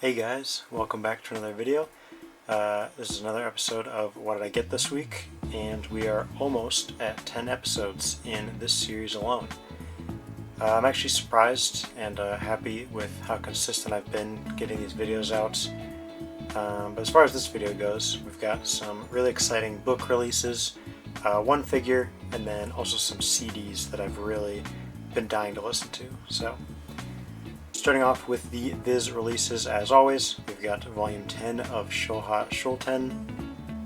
Hey guys, welcome back to another video. This is another episode of What Did I Get This Week, and we are almost at 10 episodes in this series alone. I'm actually surprised and happy with how consistent I've been getting these videos out. But as far as this video goes, we've got some really exciting book releases, one figure, and then also some CDs that I've really been dying to listen to. So, starting off with the Viz releases, as always, we've got Volume 10 of Shoha Shulten.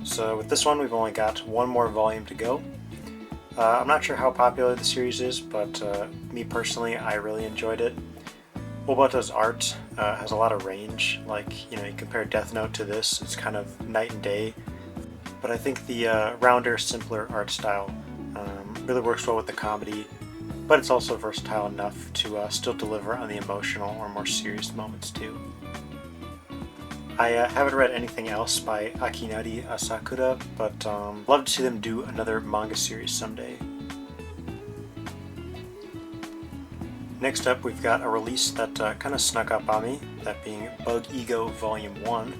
So with this one, we've only got one more volume to go. I'm not sure how popular the series is, but me personally, I really enjoyed it. Obata's art has a lot of range. Like, you compare Death Note to this, it's kind of night and day. But I think the rounder, simpler art style really works well with the comedy, but it's also versatile enough to still deliver on the emotional or more serious moments too. I haven't read anything else by Akinari Asakura, but love to see them do another manga series someday. Next up, we've got a release that kind of snuck up on me, that being Bug Ego Volume 1.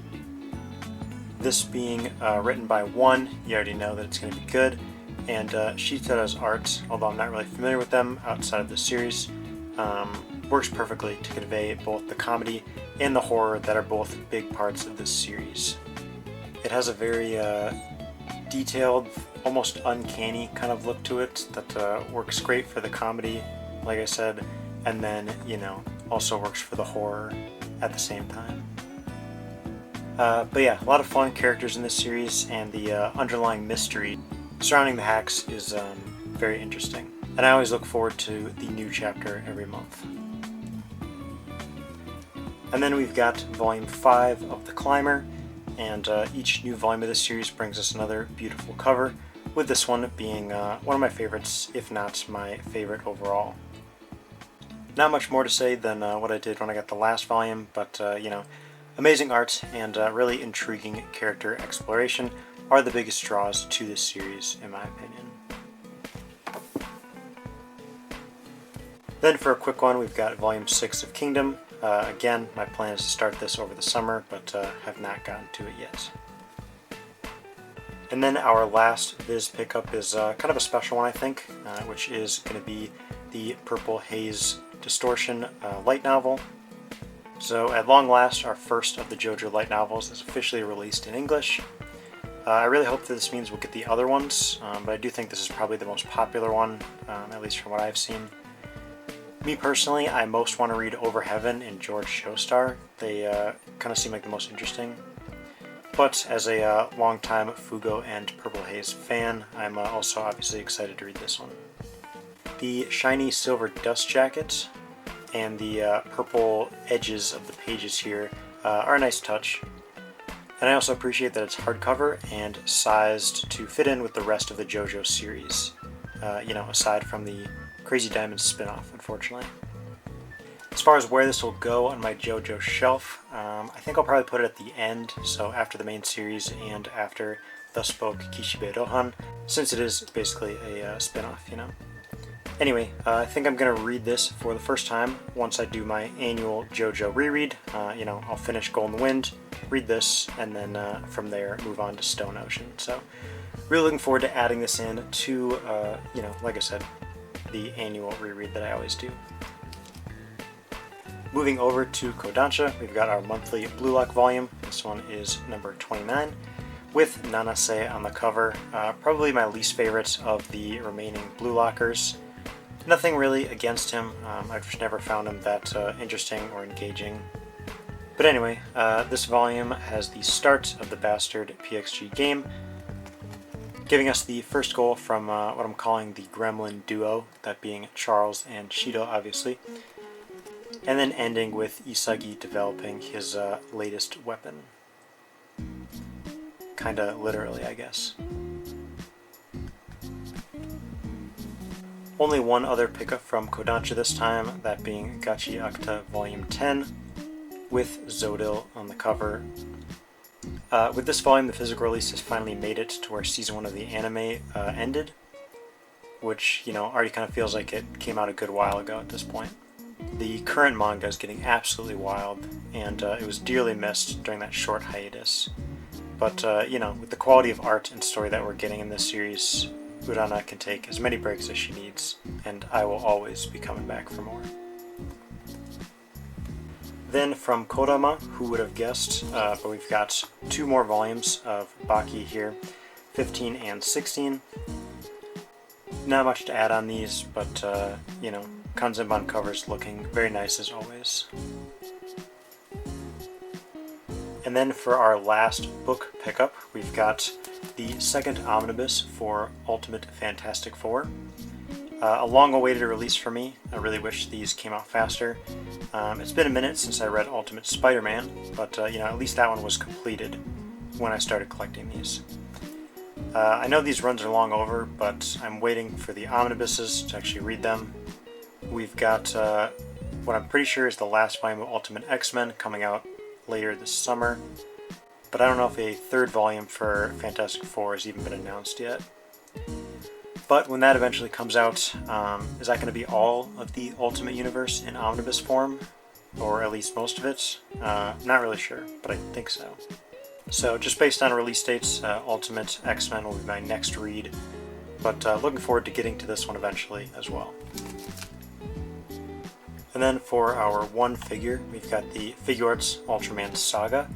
This being written by One, you already know that it's going to be good, and Shitara's art, although I'm not really familiar with them outside of the series, works perfectly to convey both the comedy and the horror that are both big parts of this series. It has a very detailed, almost uncanny kind of look to it that works great for the comedy, like I said, and then, also works for the horror at the same time. But yeah, a lot of fun characters in this series, and the underlying mystery surrounding the hacks is very interesting. And I always look forward to the new chapter every month. And then we've got Volume 5 of The Climber, and each new volume of this series brings us another beautiful cover, with this one being one of my favorites, if not my favorite overall. Not much more to say than what I did when I got the last volume, but amazing art and really intriguing character exploration are the biggest draws to this series, in my opinion. Then for a quick one, we've got Volume 6 of Kingdom. Again, my plan is to start this over the summer, but have not gotten to it yet. And then our last Viz pickup is kind of a special one, I think, which is going to be the Purple Haze Distortion light novel. So at long last, our first of the JoJo light novels is officially released in English. I really hope that this means we'll get the other ones, but I do think this is probably the most popular one, at least from what I've seen. Me personally, I most want to read Over Heaven and George Showstar. They kind of seem like the most interesting. But as a longtime Fugo and Purple Haze fan, I'm also obviously excited to read this one. The shiny silver dust jacket and the purple edges of the pages here are a nice touch. And I also appreciate that it's hardcover and sized to fit in with the rest of the JoJo series, aside from the Crazy Diamonds spin-off, unfortunately. As far as where this will go on my JoJo shelf, I think I'll probably put it at the end, so after the main series and after Thus Spoke Kishibe Rohan, since it is basically a spin-off, Anyway, I think I'm going to read this for the first time once I do my annual JoJo reread. I'll finish Golden Wind, read this, and then from there move on to Stone Ocean. So, really looking forward to adding this in to, like I said, the annual reread that I always do. Moving over to Kodansha, we've got our monthly Blue Lock volume. This one is number 29, with Nanase on the cover. Probably my least favorite of the remaining Blue Lockers. Nothing really against him. I've just never found him that interesting or engaging. But anyway, this volume has the start of the Bastard PXG game, giving us the first goal from what I'm calling the Gremlin duo, that being Charles and Shido, obviously, and then ending with Isagi developing his latest weapon. Kinda literally, I guess. Only one other pickup from Kodansha this time, that being Gachi Akta Volume 10, with Zodil on the cover. With this volume, the physical release has finally made it to where Season 1 of the anime ended, which, already kind of feels like it came out a good while ago at this point. The current manga is getting absolutely wild, and it was dearly missed during that short hiatus. But, you know, with the quality of art and story that we're getting in this series, Urana can take as many breaks as she needs, and I will always be coming back for more. Then from Kodama, who would have guessed, but we've got 2 more volumes of Baki here, 15 and 16. Not much to add on these, but, you know, Kanzenban covers looking very nice as always. And then for our last book pickup, we've got the second omnibus for Ultimate Fantastic Four. A long-awaited release for me. I really wish these came out faster. It's been a minute since I read Ultimate Spider-Man, but you know, at least that one was completed when I started collecting these. I know these runs are long over, but I'm waiting for the omnibuses to actually read them. We've got what I'm pretty sure is the last volume of Ultimate X-Men coming out later this summer, but I don't know if a 3rd volume for Fantastic Four has even been announced yet. But when that eventually comes out, is that going to be all of the Ultimate Universe in omnibus form? Or at least most of it? Not really sure, but I think so. So just based on release dates, Ultimate X-Men will be my next read, but looking forward to getting to this one eventually as well. And then for our one figure, we've got the Figuarts Ultraman Saga,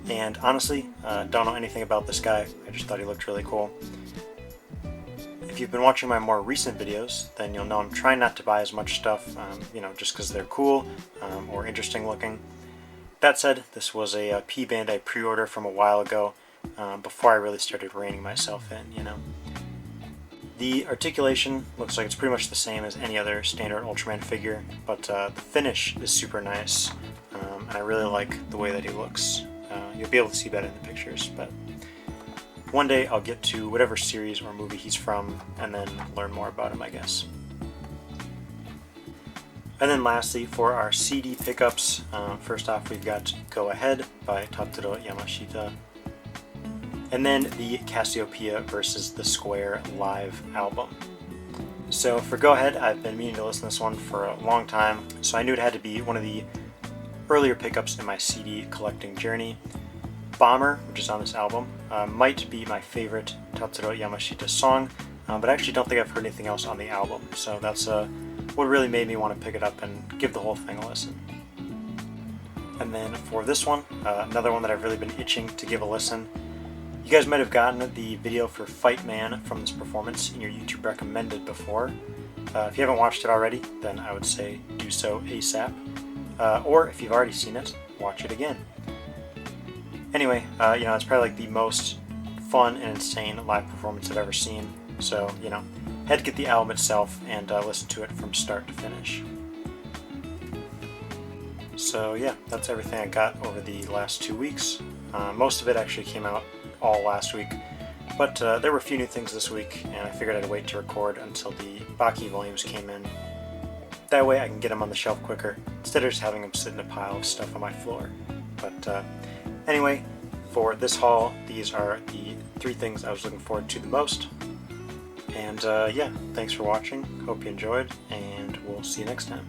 and honestly, don't know anything about this guy, I just thought he looked really cool. If you've been watching my more recent videos, then you'll know I'm trying not to buy as much stuff, you know, just because they're cool or interesting looking. That said, this was a P-Bandai pre-order from a while ago, before I really started reining myself in, you know. The articulation looks like it's pretty much the same as any other standard Ultraman figure, but the finish is super nice, and I really like the way that he looks. You'll be able to see that in the pictures, but one day I'll get to whatever series or movie he's from, and then learn more about him, I guess. And then lastly, for our CD pickups, first off we've got Go Ahead by Tatsuro Yamashita, and then the Cassiopeia vs. the Square live album. So for Go Ahead, I've been meaning to listen to this one for a long time, so I knew it had to be one of the earlier pickups in my CD collecting journey. Bomber, which is on this album, might be my favorite Tatsuro Yamashita song, but I actually don't think I've heard anything else on the album, so that's what really made me want to pick it up and give the whole thing a listen. And then for this one, another one that I've really been itching to give a listen. You guys might have gotten the video for Fight Man from this performance in your YouTube recommended before. If you haven't watched it already, then I would say do so ASAP. Or if you've already seen it, watch it again. Anyway, you know, it's probably like the most fun and insane live performance I've ever seen. So, you know, head to get the album itself and listen to it from start to finish. So yeah, that's everything I got over the last 2 weeks. Most of it actually came out all last week, but there were a few new things this week, and I figured I'd wait to record until the Baki volumes came in. That way I can get them on the shelf quicker, instead of just having them sit in a pile of stuff on my floor. But anyway, for this haul, these are the 3 things I was looking forward to the most. And yeah, thanks for watching, hope you enjoyed, and we'll see you next time.